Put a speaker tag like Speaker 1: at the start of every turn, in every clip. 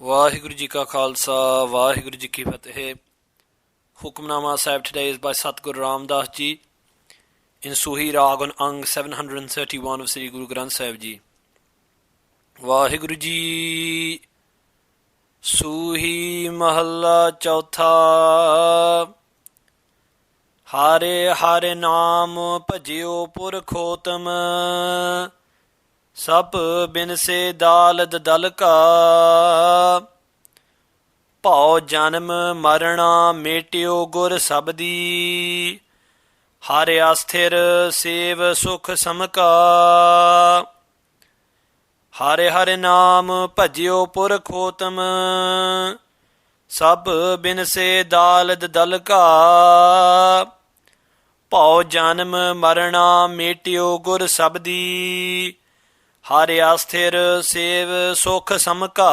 Speaker 1: ਵਾਹਿਗੁਰੂ ਜੀ ਕਾ ਖਾਲਸਾ ਵਾਹਿਗੁਰੂ ਜੀ ਕੀ ਫਤਿਹ. Hukamnama Sahib today is by Satguru Ramdas ji in SOOHEE Rag on Ang 731 of Sri Guru Granth Sahib ji. Waheguru ji. SOOHEE ਮਹੱਲਾ ਚੌਥਾ. ਹਾਰੇ ਹਾਰੇ ਨਾਮ ਭਜਿਓ ਪੁਰਖੋਤਮ, ਸਭ ਬਿਨਸੇ ਦਾਲਦ ਦਲ ਕਾ, ਭਉ ਜਨਮ ਮਰਣਾ ਮੇਟਿਓ ਗੁਰ ਸਬਦੀ, ਹਰਿ ਅਸਥਿਰ ਸੇਵ ਸੁਖ ਸਮਕਾ. ਹਰਿ ਹਰਿ ਨਾਮ ਭਜਿਓ ਪੁਰਖੋਤਮ, ਸਭ ਬਿਨਸੇ ਦਾਲਦ ਦਲ ਕਾ, ਭਉ ਜਨਮ ਮਰਣਾ ਮੇਟਿਓ ਗੁਰ ਸਬਦੀ, ਹਰਿ ਅਸਥਿਰ ਸੇਵ ਸੁਖ ਸਮਕਾ.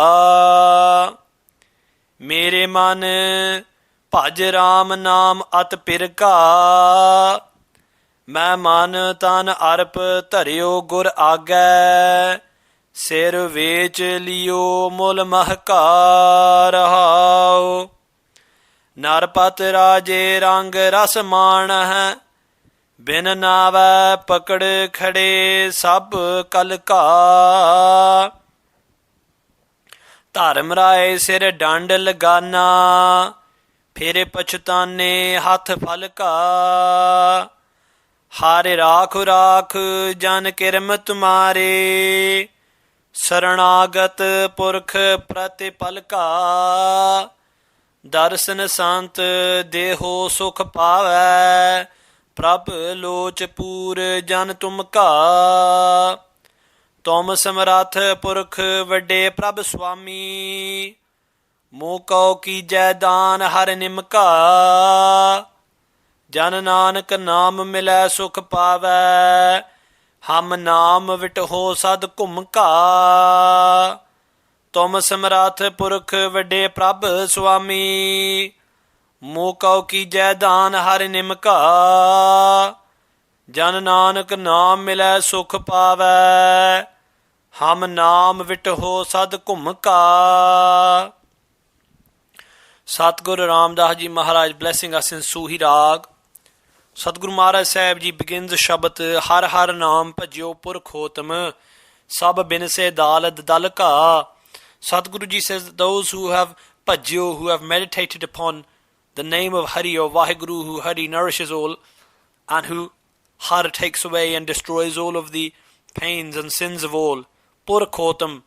Speaker 1: ਮੇਰੇ ਮਨ ਭਜ ਰਾਮ ਨਾਮ ਅਤ ਪਿਰਕਾ, ਮੈਂ ਮਨ ਤਨ ਅਰਪ ਧਰਿਓ ਗੁਰ ਆਗੈ, ਸਿਰ ਵੇਚ ਲਿਓ ਮੁਲ ਮਹਕਾ. ਰਹਾਉ ਨਰਪਤ ਰਾਜੇ ਰੰਗ ਰਸ ਮਾਣ ਹੈ, ਬਿਨ ਨਾਵੈ ਪਕੜ ਖੜੇ ਸਭ ਕਲ ਕਾ. ਧਰਮ ਰਾਏ ਸਿਰ ਡੰਡ ਲਗਾਨਾ, ਫਿਰ ਪਛਤਾਨੇ ਹੱਥ ਫਲ ਕਾ. ਹਰਿ ਰਾਖ ਰਾਖ ਜਨ ਕਿਰਮ ਤੁਮਾਰੇ, ਸਰਣਾਗਤ ਪੁਰਖ ਪ੍ਰਤਿਪਲ ਕਾ. ਦਰਸ਼ਨ ਸੰਤ ਦੇਹੋ ਸੁਖ ਪਾਵੈ, ਪ੍ਰਭ ਲੋਚ ਪੂਰ ਜਨ ਤੁਮ ਕਾ. ਤੁਮ ਸਮਰੱਥ ਪੁਰਖ ਵੱਡੇ ਪ੍ਰਭ ਸੁਆਮੀ, ਮੋਹ ਕਉ ਕੀਜੈ ਦਾਨ ਹਰਿ ਨਿਮਕਾ. ਜਨ ਨਾਨਕ ਨਾਮ ਮਿਲੈ ਸੁਖ ਪਾਵੈ, ਹਮ ਨਾਮ ਵਿਟਹੋ ਸਦ ਘੁਮ ਕਾ. ਤੁਮ ਸਮਰੱਥ ਪੁਰਖ ਵੱਡੇ ਪ੍ਰਭ ਸੁਆਮੀ, ਮੋਹ ਕਉ ਕੀਜੈ ਦਾਨ ਹਰਿ ਨਿਮਕਾ. ਜਨ ਨਾਨਕ ਨਾਮ ਮਿਲੈ ਸੁਖ ਪਾਵੈ, ਹਮ ਨਾਮ ਵਿਟਹੋ ਸਦ ਘੁਮ ਕਾ. Satguru Ramdas ji Maharaj blessing us in SOOHEE Rag. Satguru Maharaj Sahib ji begins the Shabad, Har Har Naam Bhajyo Purkhotam, Sab Binse Dalad Dal Ka. Satguru ji says that those who have bhajyo, who have meditated upon the name of Hari or Vaheguru, who Hari nourishes all, and who Har takes away and destroys all of the pains and sins of all. Purkhotam,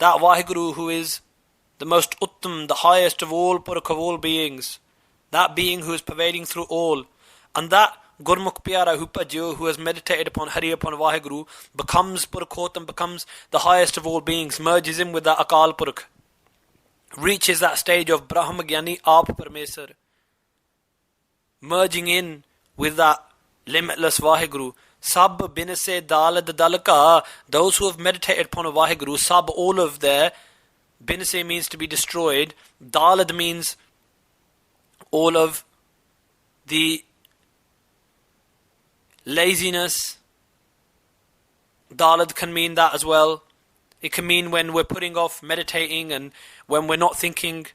Speaker 1: that Vaheguru who is the most Uttam, the highest of all Purkh of all beings, that being who is pervading through all, and that Gurmukh Pyara who bhajyo, who has meditated upon Hari, upon Vaheguru, becomes Purkhotam, becomes the highest of all beings, merges in with that Akal Purkh, reaches that stage of Brahma Gyani Aap Parmesar, merging in with that limitless Vaheguru. Sab binse dalad dalka, those who have meditated upon a Vaheguru, sab, all of their, binse means to be destroyed, dalad means all of the laziness. Dalad can mean that as well. It can mean when we're putting off meditating and when we're not thinking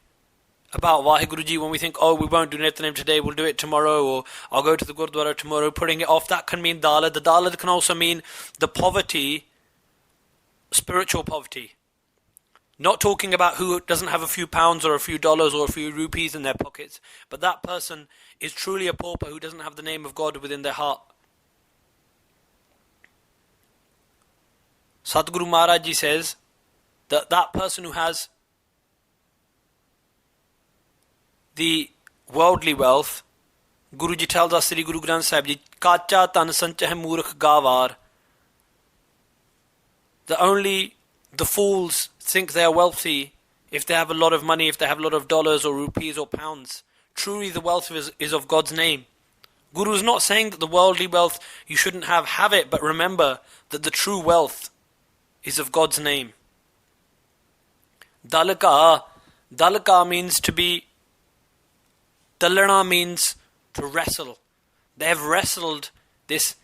Speaker 1: about Vaheguruji, when we think, oh, we won't do Nityanim today, we'll do it tomorrow, or I'll go to the Gurdwara tomorrow, putting it off, that can mean Dalad. The Dalad can also mean the poverty, spiritual poverty. Not talking about who doesn't have a few pounds or a few dollars or a few rupees in their pockets, but that person is truly a pauper who doesn't have the name of God within their heart. Satguru Maharaj Ji says that that person who has the worldly wealth, Guruji tells us, Sri Guru Granth Sahib Ji, Kacha tan sanchah murkh gavar, that only the fools think they are wealthy if they have a lot of money, if they have a lot of dollars or rupees or pounds. Truly the wealth is of God's name. Guru is not saying that the worldly wealth you shouldn't have it, but remember that the true wealth is of God's name. Dalka means to be, Dalana means to wrestle. They have wrestled this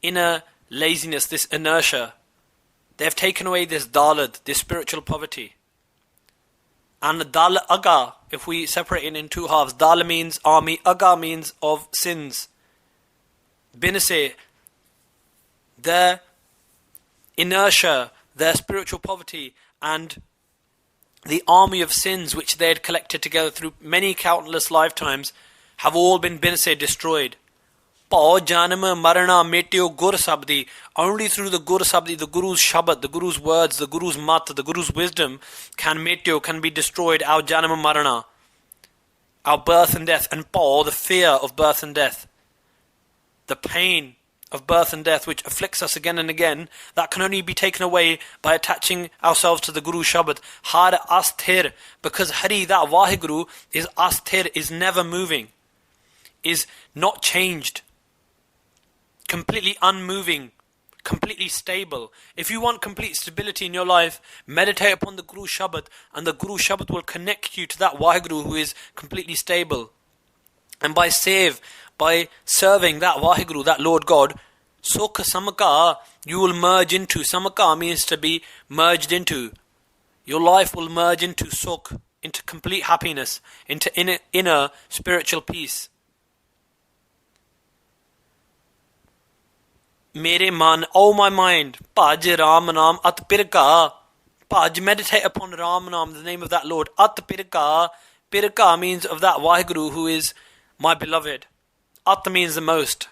Speaker 1: inner laziness, this inertia. They have taken away this dalad, this spiritual poverty. And dal aga, if we separate it in two halves, dal means army, aga means of sins. Binase, their inertia, their spiritual poverty, and the army of sins which they had collected together through many countless lifetimes have all been binase, destroyed. Pao janama marana metyo gur sabdi. Only through the gur sabdi, the Guru's Shabad, the Guru's words, the Guru's mat, the Guru's wisdom, can be destroyed. Our janama marana, our birth and death, and Pao, the fear of birth and death, the pain of birth and death which afflicts us again and again, that can only be taken away by attaching ourselves to the Guru's Shabad. Har asthir, because Hari, that Vaheguru, is asthir, is never moving, is not changed, completely unmoving, completely stable. If you want complete stability in your life, meditate upon the Guru Shabad, and the Guru Shabad will connect you to that Vaheguru who is completely stable. And by serving that Vaheguru, that Lord God, Sukha Samaka, you will merge into. Samaka means to be merged into. Your life will merge into Sukh, into complete happiness, into inner spiritual peace. Mere man, O my mind, Bhaj Ram Naam At Pirka. Bhaj, meditate upon Ram Naam, the name of that Lord. At Pirka. Pirka means of that Vaheguru who is my beloved. At means the most.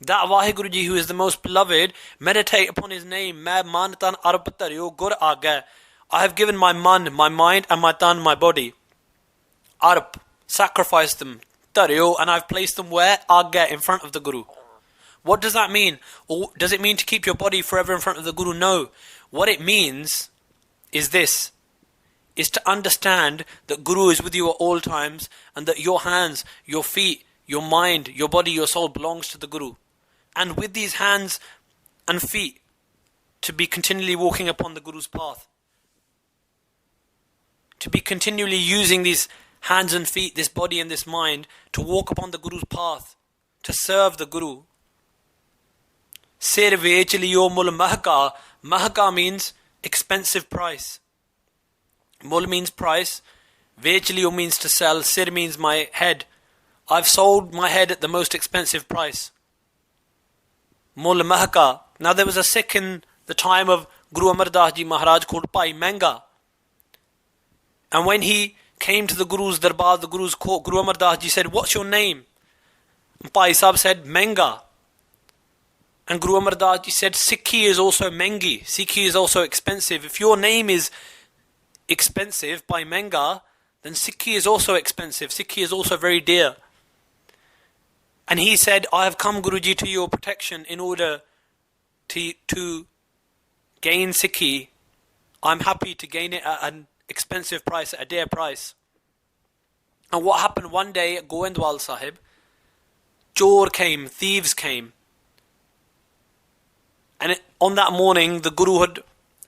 Speaker 1: That Vaheguruji who is the most beloved, meditate upon his name. Main man tan arp taryo gur aage. I have given my man, my mind, and my tan, my body. Arp, sacrifice them. Taryo, and I've placed them where? Aage, in front of the Guru. What does that mean? Or does it mean to keep your body forever in front of the Guru? No. What it means is this, is to understand that Guru is with you at all times, and that your hands, your feet, your mind, your body, your soul belongs to the Guru. And with these hands and feet, to be continually walking upon the Guru's path. To be continually using these hands and feet, this body and this mind, to walk upon the Guru's path, to serve the Guru. Sir vech liyo mul mahka. Mahka means expensive price. Mul means price. Vech liyo means to sell. Sir means my head. I've sold my head at the most expensive price. Mul mahka. Now there was a Sikh in the time of Guru Amar Das Ji Maharaj called Bhai Menga. And when he came to the Guru's darbar, the Guru's court, Guru Amar Das Ji said, "What's your name?" And Bhai Sahib said, "Menga." And Guru Amar Das Ji said, "Sikhi is also mengi. Sikhi is also expensive. If your name is expensive by Menga, then Sikhi is also expensive. Sikhi is also very dear." And he said, "I have come, Guruji, to your protection in order to gain Sikhi. I'm happy to gain it at an expensive price, at a dear price." And what happened one day at Goindwal Sahib, Chor came, thieves came. And on that morning, the Guru had,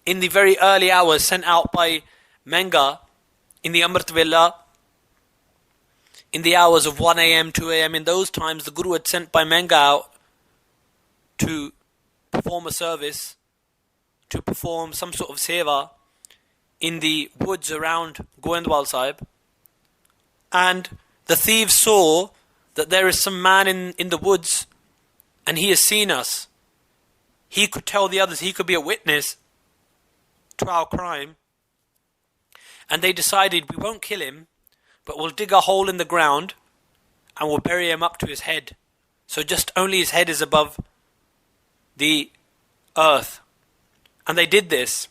Speaker 1: in the very early hours, sent out by Menga, in the Amrit Vela, in the hours of 1 a.m., 2 a.m., in those times, the Guru had sent by Menga out to perform a service, to perform some sort of seva in the woods around Goindwal Sahib. And the thieves saw that there is some man in the woods, and he has seen us. He could tell the others, he could be a witness to our crime. And they decided, we won't kill him, but we'll dig a hole in the ground and we'll bury him up to his head. So just only his head is above the earth. And they did this.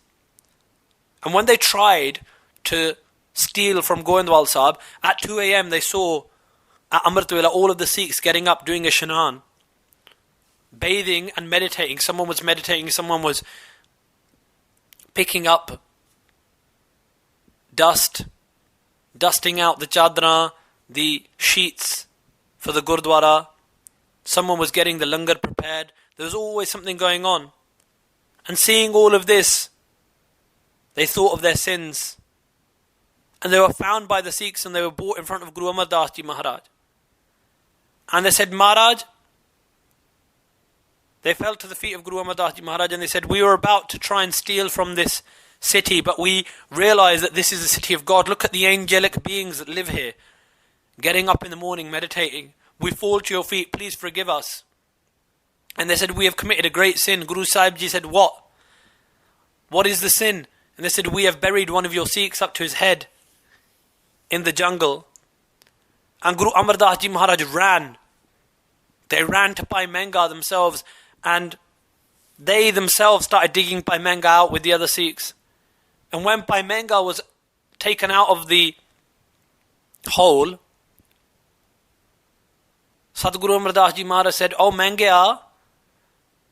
Speaker 1: And when they tried to steal from Goindwal Sahib, at 2 a.m. they saw at Amritwala all of the Sikhs getting up, doing a shanaan, bathing and meditating. Someone was meditating, someone was picking up dust, dusting out the chadra, the sheets for the Gurdwara. Someone was getting the langar prepared. There was always something going on. And seeing all of this, they thought of their sins. And they were found by the Sikhs and they were brought in front of Guru Amar Das Ji Maharaj. And they said, "Maharaj," they fell to the feet of Guru Amar Das Ji Maharaj and they said, "We were about to try and steal from this city, but we realize that this is the city of God. Look at the angelic beings that live here, getting up in the morning, meditating. We fall to your feet, please forgive us. And they said, we have committed a great sin. Guru Sahib Ji said, what? What is the sin? And they said, we have buried one of your Sikhs up to his head in the jungle. And Guru Amar Das Ji Maharaj ran. They ran to Bhai Menga themselves, and they themselves started digging Bhai Menga out with the other Sikhs. And when Bhai Menga was taken out of the hole, Sadhguru Amar Das Ji Maharaj said, "Oh Menga,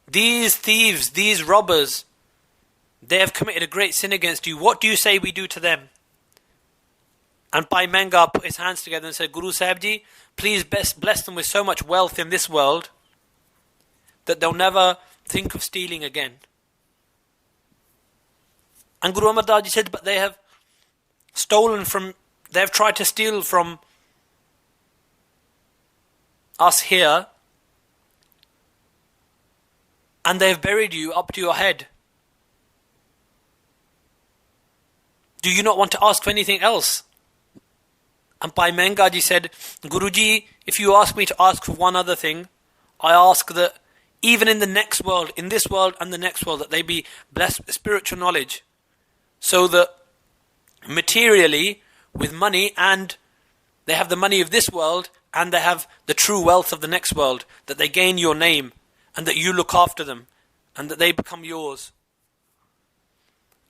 Speaker 1: these thieves, these robbers, they have committed a great sin against you. What do you say we do to them?" And Bhai Menga put his hands together and said, "Guru Sahib Ji, please bless them with so much wealth in this world that they'll never think of stealing again." And Guru Amar Das Ji said, "But they have they have tried to steal from us here, and they have buried you up to your head. Do you not want to ask for anything else?" And Bhai Menga Ji said, "Guruji, if you ask me to ask for one other thing, I ask that even in the next world, in this world and the next world, that they be blessed with spiritual knowledge, so that materially, with money, and they have the money of this world, and they have the true wealth of the next world, that they gain your name, and that you look after them, and that they become yours."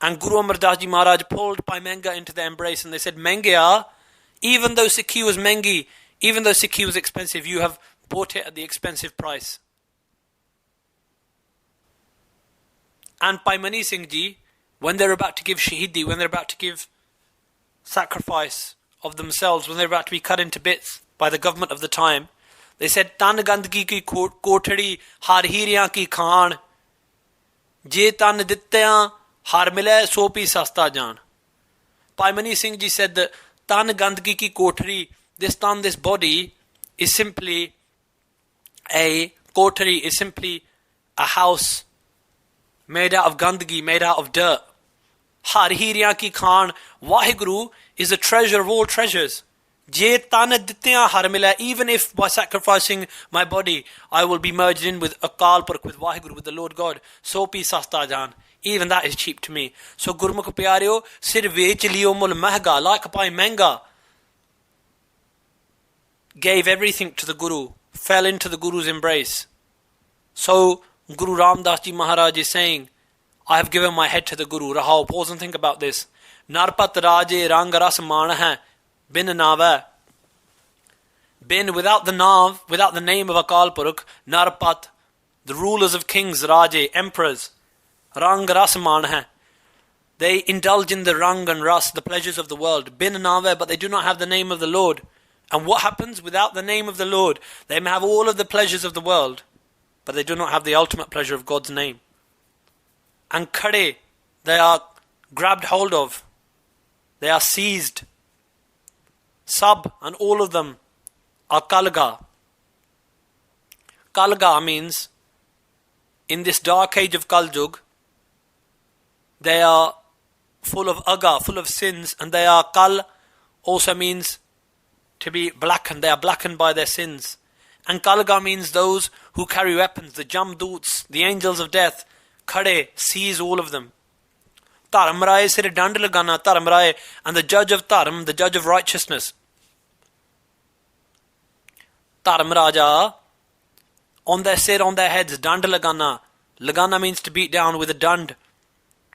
Speaker 1: And Guru Amar Das Ji Maharaj pulled Bhai Menga into their embrace, and they said, "Menga, even though Sikhi was mengi, even though Sikhi was expensive, you have bought it at the expensive price." And Bhai Mani Singh Ji, when they're about to give Shahidi, when they're about to give sacrifice of themselves, when they're about to be cut into bits by the government of the time, they said, "Tan gandgi ki kothadi har hiryan ki khan, je tan dittyan har mile so pi sasta jaan." Bhai Mani Singh Ji said that Tan gandgi ki kothari, this tan, this body, is simply a kothari, is simply a house made out of gandgi, made out of dirt. Har hiryan ki khan, Vaheguru is the treasure of all treasures. Je tan dittyan har mila, even if by sacrificing my body I will be merged in with Akal Purkh, with Vaheguru, with the Lord God, so pi sasta jaan, even that is cheap to me. So Gurmukh Pyareo, sir vech liyo mul mahga, like Bhai Menga gave everything to the Guru, fell into the Guru's embrace. So Guru Ram Das Ji Maharaj is saying, "I have given my head to the Guru." Rahao, pause and think about this. Narpat Raje Rang Ras Man hai, bin Nava. Bin, without the Nav, without the name of Akal Purkh, Narpat, the rulers of kings, Raje, emperors, Rang Ras Man hai. They indulge in the Rang and Ras, the pleasures of the world. Bin Nava, but they do not have the name of the Lord. And what happens without the name of the Lord? They may have all of the pleasures of the world, but they do not have the ultimate pleasure of God's name. And khade, they are grabbed hold of, they are seized. Sab, and all of them are kalga. Kalga means, in this dark age of Kaljug, they are full of aga, full of sins, and they are kal, also means to be blackened. They are blackened by their sins. And kalga means those who carry weapons, the jamdoots, the angels of death. Khade, seize all of them. Dharamraye sir dand lagana, Dharamraye, and the judge of Dharam, the judge of righteousness. Dharamraja, on their sir, on their heads, dand lagana. Lagana means to beat down with a dand.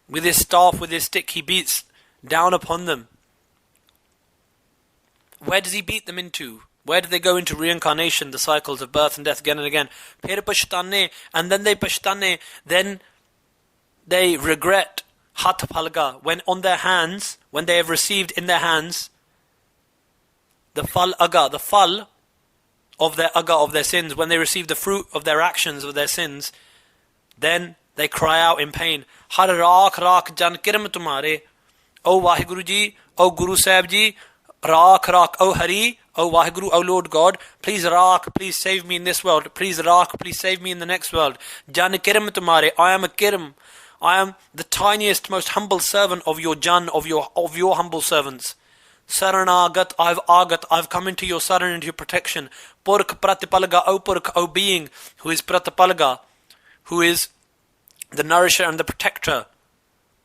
Speaker 1: With his staff, with his stick, he beats down upon them. Where does he beat them into? Where do they go into reincarnation, the cycles of birth and death again and again? Phir pashtane, and then they pashtane, then they regret. Hat phalga, when on their hands, when they have received in their hands the fal aga, the fal of their aga, of their sins, when they receive the fruit of their actions, of their sins, then they cry out in pain. Har raakh raakh jan kirm tumhare, O Vaheguru Ji, O Guru Sahib Ji, raakh raakh, O Hari, O Vaheguru, O Lord God, please raakh, please save me in this world, please raakh, please save me in the next world. Jan kirm tumhare, I am a kirm, I am the tiniest, most humble servant of your Jan, of your humble servants. Saranagat, I've come into your saran, into your protection. Purkh Pratipalaga, O Purkh, O being, who is Pratipalaga, who is the nourisher and the protector.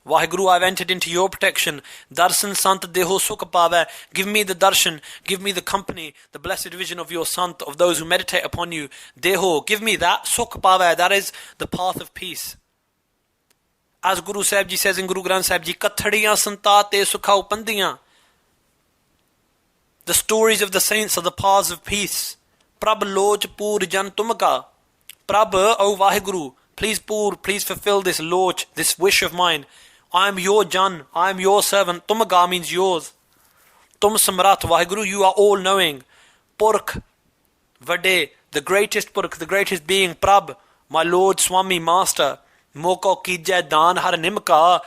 Speaker 1: Vaheguru, I've entered into your protection. Darshan Sant Deho Sukh Pave. Give me the darshan, give me the company, the blessed vision of your Sant, of those who meditate upon you. Deho, give me that Sukh Pave, that is the path of peace. As Guru Sahib Ji says in Guru Granth Sahib Ji, Kathadiyan Santa te Sukha Upandiyan. The stories of the saints are the paths of peace. Prabh Loj Pur Jan Tumka. Prabh, O Vaheguru, please Pur, please fulfill this Loj, this wish of mine. I am your Jan, I am your servant. Tumga means yours. Tum Samrat, Vaheguru, you are all knowing. Purkh, Vade, the greatest Purkh, the greatest being. Prabh, my Lord, Swami, Master. Moko Kijay Dan Har Nimka.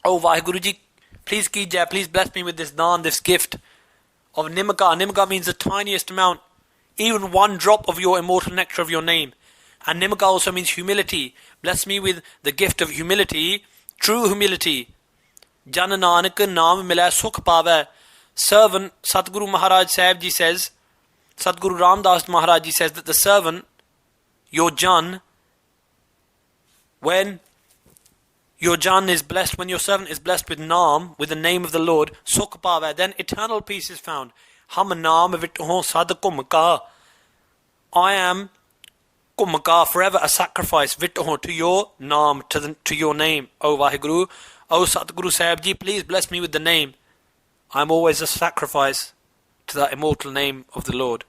Speaker 1: Oh Vaheguru Ji, please Kijay, please bless me with this Dan, this gift of Nimka. Nimka means the tiniest amount, even one drop of your immortal nectar of your name. And Nimka also means humility. Bless me with the gift of humility, true humility. Jan Nanak Naam Milay Sukh Pave. Servant, Satguru Maharaj Sahib Ji says, Satguru Ramdas Maharaj Ji says that the servant, your Jan, when your Jan is blessed, when your servant is blessed with Naam, with the name of the Lord, Sukh Pave, then eternal peace is found. Hum Naam Vithon Sad Kumka. I am Kumka, forever a sacrifice, Vithon, to your Naam, to your name, O Vaheguru. O Satguru Sahib Ji, please bless me with the name. I am always a sacrifice to that immortal name of the Lord.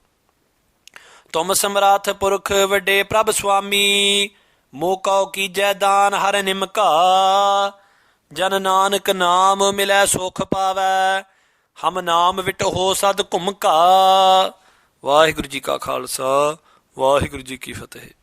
Speaker 1: Tum Samrat Purkh Vade Prabh Swami. Mokau ki jaidan har nimka. Jan Nanak naam milay sukh pave. Hum naam vitoho sad kumka. Vaheguru Ji ka Khalsa, Vaheguru Ji ki Fateh.